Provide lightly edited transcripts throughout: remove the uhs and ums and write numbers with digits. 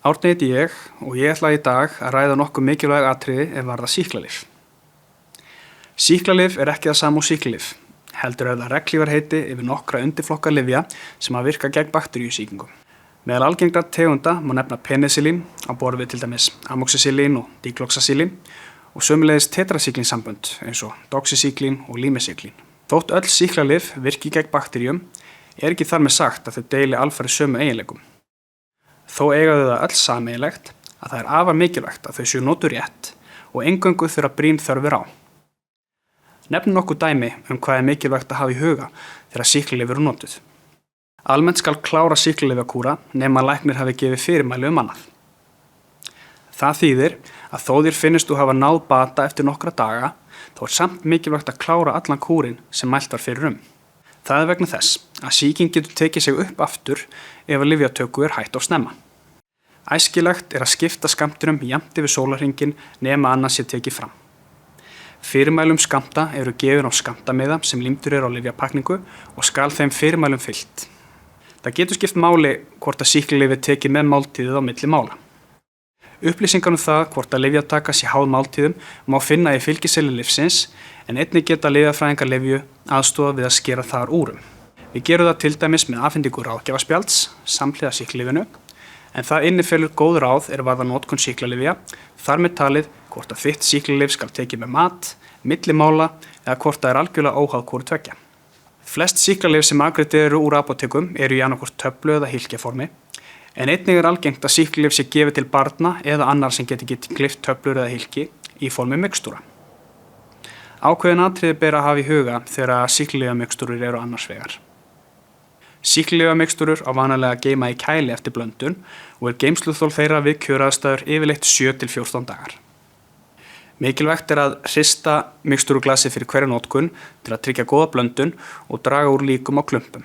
Árni heiti ég og ég ætla í dag að ræða nokkuð mikilvæg atriði varða sýklalyf. Sýklalyf ekki það sama og sýklalyf, heldur það regnhlífarheiti yfir nokkra undirflokka lyfja sem að virka gegn bakteríusýkingum. Meðal algengra tegunda má nefna penicillin á borð við til dæmis amoxicillin og digloxacillin og sömuleiðis tetracyclinsambönd eins og doxycycline og limicillin. Þótt öll sýklalyf virki gegn bakteríum ekki þar með sagt að þau deili alfarið sömu eiginleikum. Þó eiga þau það öll sameiginlegt að það afar mikilvægt að þau séu notuð rétt og eingöngu þegar brýn þörf á. Nefnum nokkuð dæmi hvað mikilvægt að hafa í huga þegar sýklalyf eru notuð. Almennt skal klára sýklalyfjakúra nema læknir hafi gefið fyrirmæli annað. Það þýðir að þó þér finnist þú hafa náð bata eftir nokkra daga, þá samt mikilvægt að klára allan kúrin sem mælt var fyrir Það vegna þess að sýking getur tekið sig upp aftur ef að lyfjatöku hætt of snemma. Æskilegt að skipta skammtinum jafnt yfir sólarhringinn nema annað sé tekið fram. Fyrirmælum skammta eru gefin á skammtamiða sem límdur á lyfjapakningu og skal þeim fyrirmælum fylgt. Það getur skipt máli hvort að sýklalyf tekið með máltíðið á milli mála. Upplýsingar það hvort að lyfjataka sé háð máltíðum má finna í fylgiseðli lyfsins en einnig geta lyfjafræðingar lyfju aðstoða við að skera þar úr. Við gerum það til dæmis með afhendingu ráðgjafaspjalds samhliða sýklalyfinu en það innifelur góð ráð varða notkun sýklalyfja, þar með talið hvort að þitt sýklalyf skal tekið með mat, milli mála eða hvort það algjörlega óháð hvoru tveggja. Flest sýklalyf sem afgreidd eru úr apótekum eru í annarkvort töflu eða hylkjaformi en einnig algengt að sýklalyf sé gefið til barna eða annar sem geti klippt töflur eða hylki í formi mixtúra. Ákveðin atriði ber að hafa í huga þegar sýklalyfjamixtúrur eru annars vegar. Sýklalyfjamixtúrur á vanalega að geyma í kæli eftir blöndun og geymsluþol þeirra við kjöraðstæður yfirleitt 7 til 14 dagar. Mikilvægt að hrista mixtúruglasi fyrir hverja notkun til að tryggja góða blöndun og draga úr líkum á klumpum.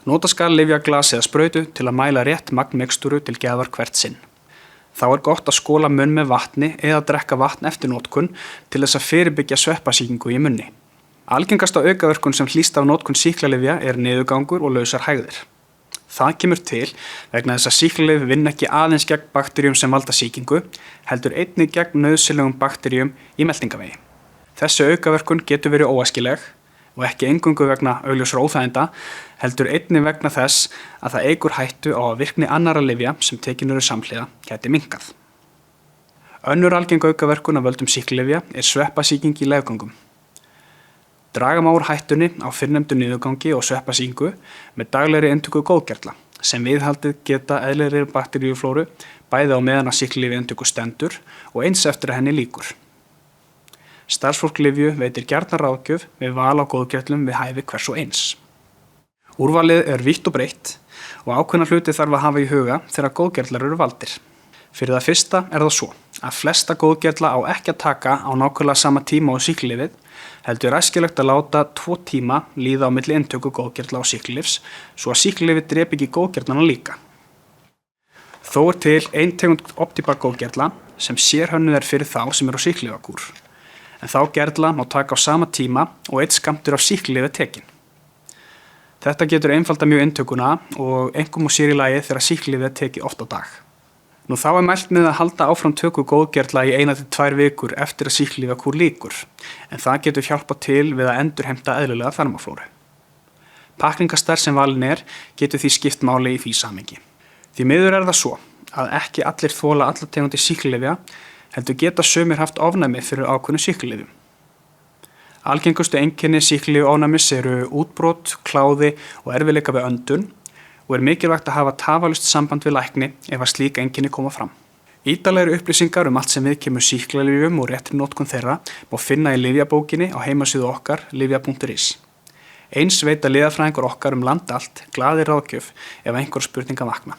Nota skal lyfjaglas eða sprautu til að mæla rétt magn mixtúru til gjafar hvert sinn. Þá gott að skóla munn með vatni eða drekka vatn eftir notkun til þess að fyrirbyggja sveppasýkingu í munni. Algengasta aukaverkun sem hlýst af notkun sýklalyfja niðurgangur og lausar hægðir. Það kemur til vegna þess að sýklalyf vinna ekki aðeins gegn bakteríum sem valda sýkingu, heldur einnig gegn nauðsynlegum bakteríum í meltingarvegi. Þessi aukaverkun getur verið óæskileg og ekki eingöngu vegna augljósra óþæginda, heldur einnig vegna þess að það eykur hættu á að virkni annarra lyfja sem tekin eru samhliða gæti minnkað. Önnur algeng aukaverkun af völdum sýklalyfja sveppasýking í leggöngum. Draga má úr hættunni á fyrrnefndu niðurgangi og sveppasýkingu með daglegri inntöku góðgerla sem viðhaldið geta eðlilegri bakteríuflóru bæði á meðan að sýklalyfjainntöku stendur og eins eftir að henni lýkur. Starfsfólk lyfju veitir gjarnan ráðgjöf við val á góðgerlum við hæfi hvers og eins. Úrvalið vítt og breitt og ákveðna hluti þarf að hafa í huga þegar góðgerlar eru valdir. Fyrir það fyrsta það svo að flesta góðgerla á ekki að taka á nákvæmlega sama tíma á sýklalyfið, heldur æskilegt að láta 2 tíma líða á milli inntöku góðgerla á sýklalyfs svo að sýklalyfið drepi ekki góðgerlana líka. Þó til ein tegund optípa góðgerla sem sérhönnuð fyrir þá sem eru á sýklalyfjakúr. En þá gerla má taka á sama tíma og einn skammtur af sýklalyfi tekin. Þetta getur einfalda mjög inntökuna og einkum og sér í lagi þegar sýklalyfi tekið oft á dag. Nú þá mælt með að halda áfram töku góðgerla í 1 til 2 vikur eftir að sýklalyfjakúr lýkur, en það getur hjálpað til við að endurheimta eðlilega þarmaflóru. Pakningarstærð sem valin getur því skipt máli í því samhengi. Því miður það svo að ekki allir þola alla tegundir sýklalyfja, heldur geta sumir haft ofnæmi fyrir ákveðnum sýklalyfjum. Algengustu einkenni sýklalyfjaofnæmis eru útbrot, kláði og erfiðleika við öndun og mikilvægt að hafa tafarlaust samband við lækni ef að slík einkenni koma fram. Ítarlegri upplýsingar allt sem viðkemur sýklalyfjum og réttri notkun þeirra má finna í lyfjabókinni á heimasíðu okkar lyfja.is. Eins veita lyfjafræðingar okkar land allt glaðir ráðgjöf ef einhver spurninga vakna.